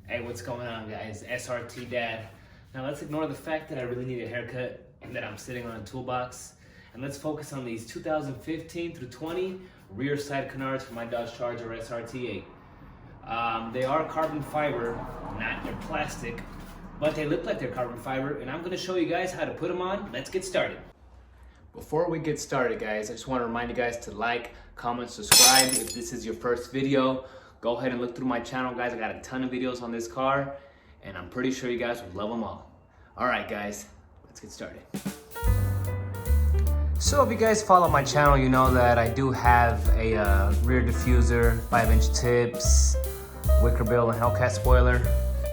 Hey, what's going on, guys? SRT Dad. Now let's ignore the fact that I really need a haircut and that I'm sitting on a toolbox, and let's focus on these 2015 through 20 rear side canards for my Dodge Charger SRT 8. They are carbon fiber, not they're plastic, but they look like they're carbon fiber, and I'm going to show you guys how to put them on. Let's get started. Before we get started, guys, I just want to remind you guys to like, comment, subscribe. If this is your first video, go ahead and look through my channel, guys. I got a ton of videos on this car, and I'm pretty sure you guys will love them all. All right, guys, let's get started. So if you guys follow my channel, you know that I do have a rear diffuser, 5-inch tips, wicker bill, and Hellcat spoiler.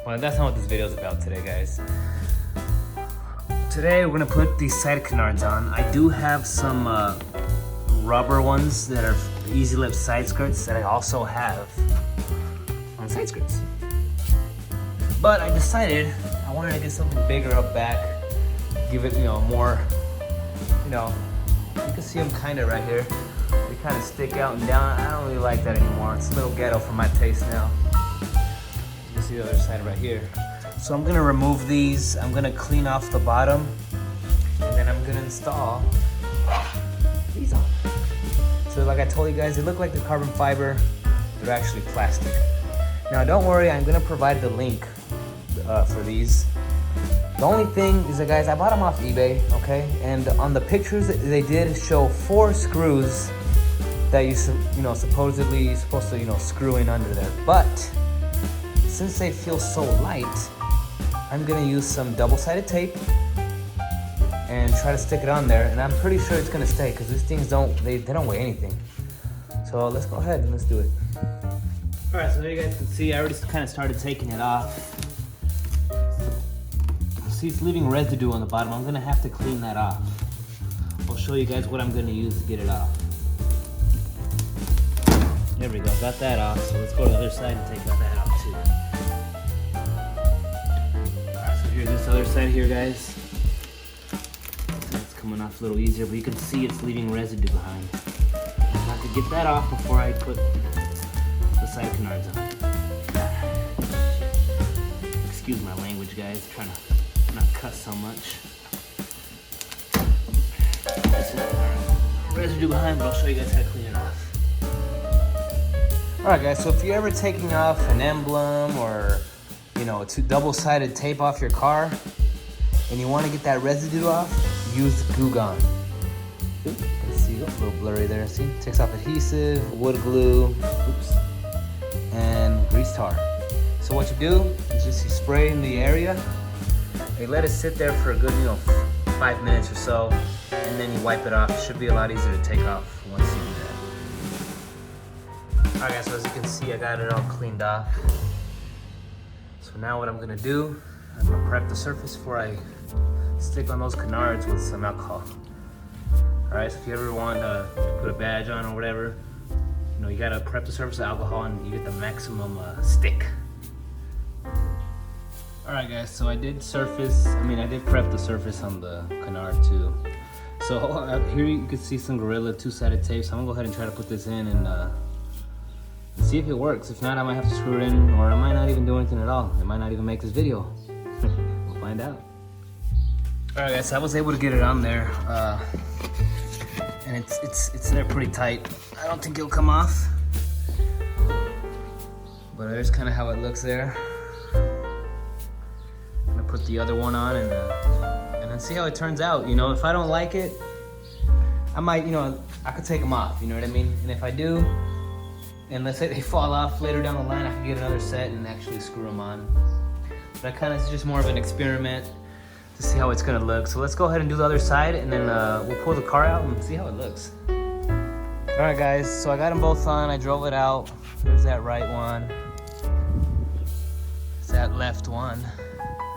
Well, that's not what this video is about today, guys. Today we're gonna put these side canards on. I do have some rubber ones that are easy lift side skirts that I also have on side skirts. But I decided I wanted to get something bigger up back, give it, more, you can see them kind of right here. They kind of stick out and down. I don't really like that anymore. It's a little ghetto for my taste now. You can see the other side right here. So I'm gonna remove these. I'm gonna clean off the bottom, and then I'm gonna install these on. So like I told you guys, they look like the carbon fiber. They're actually plastic. Now don't worry, I'm gonna provide the link for these. The only thing is that, guys, I bought them off eBay, okay? And on the pictures, they did show 4 screws that you supposedly supposed to screw in under there. But since they feel so light, I'm gonna use some double-sided tape and try to stick it on there, and I'm pretty sure it's gonna stay because these things don't weigh anything. So let's go ahead and let's do it. All right, so there you guys can see I already kind of started taking it off. See, it's leaving residue on the bottom. I'm gonna have to clean that off. I'll show you guys what I'm gonna use to get it off. There we go, got that off. So let's go to the other side and take that off too. Alright, so here's this other side here, guys. It's coming off a little easier, but you can see it's leaving residue behind. I have to get that off before I put the side canards on. Excuse my language, guys. Trying to not cuss so much. Residue behind, but I'll show you guys how to clean it off. Alright, guys, so if you're ever taking off an emblem or a double-sided tape off your car and you want to get that residue off, use Glue Gun. Let's see, a little blurry there. See, takes off adhesive, wood glue, and grease tar. So what you do is just you spray in the area. You let it sit there for a good 5 minutes or so, and then you wipe it off. It should be a lot easier to take off once you do that. Alright, guys, so as you can see, I got it all cleaned off. So now what I'm gonna do, I'm gonna prep the surface before I stick on those canards with some alcohol. Alright, so if you ever want to put a badge on or whatever, you gotta prep the surface with alcohol and you get the maximum stick. Alright, guys, so I did prep the surface on the canard too. So here you can see some Gorilla 2-sided tape. So I'm gonna go ahead and try to put this in and see if it works. If not, I might have to screw it in, or I might not even do anything at all. I might not even make this video. We'll find out. Alright, guys, so I was able to get it on there, and it's there pretty tight. I don't think it'll come off, but there's kind of how it looks there. Put the other one on and then see how it turns out. If I don't like it, I might, I could take them off, you know what I mean? And if I do, and let's say they fall off later down the line, I can get another set and actually screw them on. But it's just more of an experiment to see how it's gonna look. So let's go ahead and do the other side, and then we'll pull the car out and see how it looks. All right, guys, so I got them both on. I drove it out. There's that right one. There's that left one.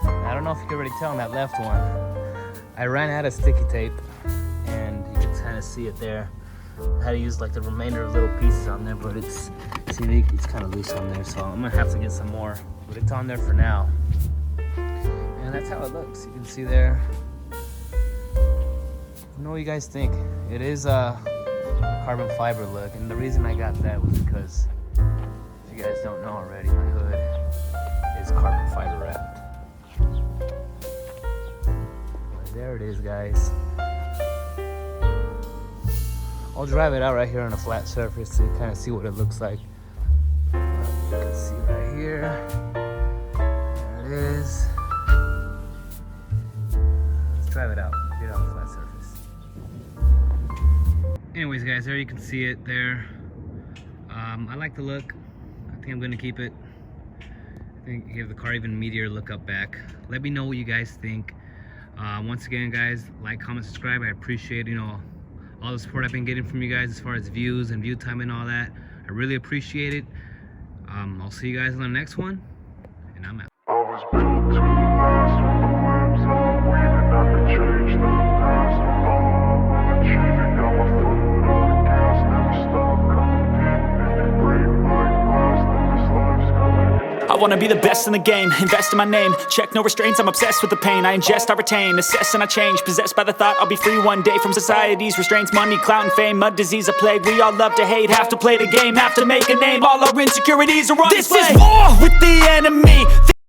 I don't know if you can already tell on that left one, I ran out of sticky tape, and you can kind of see it there. I had to use the remainder of little pieces on there, but it's kind of loose on there, so I'm gonna have to get some more. But it's on there for now, and that's how it looks. You can see there. I know what you guys think. It is a carbon fiber look, and the reason I got that was because, if you guys don't know already, my hood is There it is, guys. I'll drive it out right here on a flat surface to kind of see what it looks like. You can see right here. There it is. Let's drive it out. Get it on a flat surface. Anyways, guys, there you can see it there. I like the look. I think I'm gonna keep it. I think give the car even meatier look up back. Let me know what you guys think. Once again, guys, like, comment, subscribe. I appreciate, you know, all the support I've been getting from you guys as far as views and view time and all that. I really appreciate it. I'll see you guys on the next one, and I'm out. I was built to last with the limbs I'm weaving. I could change the past with all I'm achieving. Got my foot on the gas, never stop competing. If you break like glass, then this life's gonna end. I wanna be the best in the game, invest in my name. Check no restraints, I'm obsessed with the pain. I ingest, I retain, assess and I change. Possessed by the thought I'll be free one day from society's restraints. Money, clout and fame, mud, disease, a plague. We all love to hate, have to play the game, have to make a name. All our insecurities are on display. This is war with the enemy.